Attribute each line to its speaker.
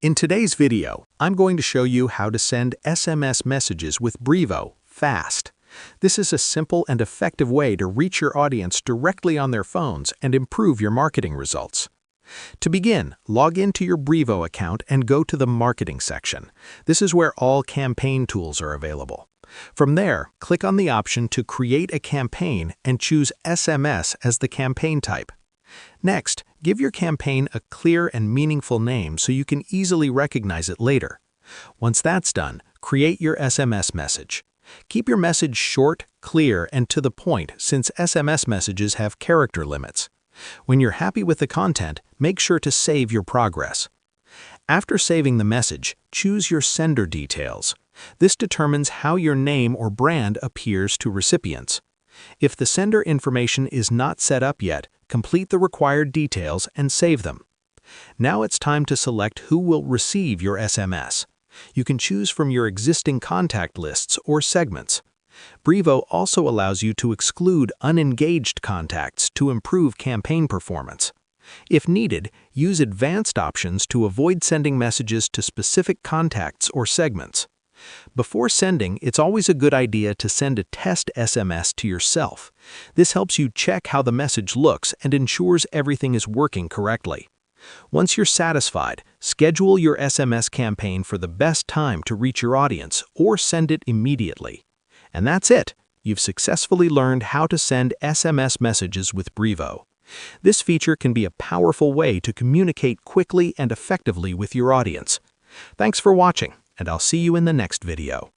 Speaker 1: In today's video, I'm going to show you how to send SMS messages with Brevo fast. This is a simple and effective way to reach your audience directly on their phones and improve your marketing results. To begin, log into your Brevo account and go to the Marketing section. This is where all campaign tools are available. From there, click on the option to create a campaign and choose SMS as the campaign type. Next, give your campaign a clear and meaningful name so you can easily recognize it later. Once that's done, create your SMS message. Keep your message short, clear, and to the point since SMS messages have character limits. When you're happy with the content, make sure to save your progress. After saving the message, choose your sender details. This determines how your name or brand appears to recipients. If the sender information is not set up yet, complete the required details and save them. Now it's time to select who will receive your SMS. You can choose from your existing contact lists or segments. Brevo also allows you to exclude unengaged contacts to improve campaign performance. If needed, use advanced options to avoid sending messages to specific contacts or segments. Before sending, it's always a good idea to send a test SMS to yourself. This helps you check how the message looks and ensures everything is working correctly. Once you're satisfied, schedule your SMS campaign for the best time to reach your audience or send it immediately. And that's it. You've successfully learned how to send SMS messages with Brevo. This feature can be a powerful way to communicate quickly and effectively with your audience. Thanks for watching, and I'll see you in the next video.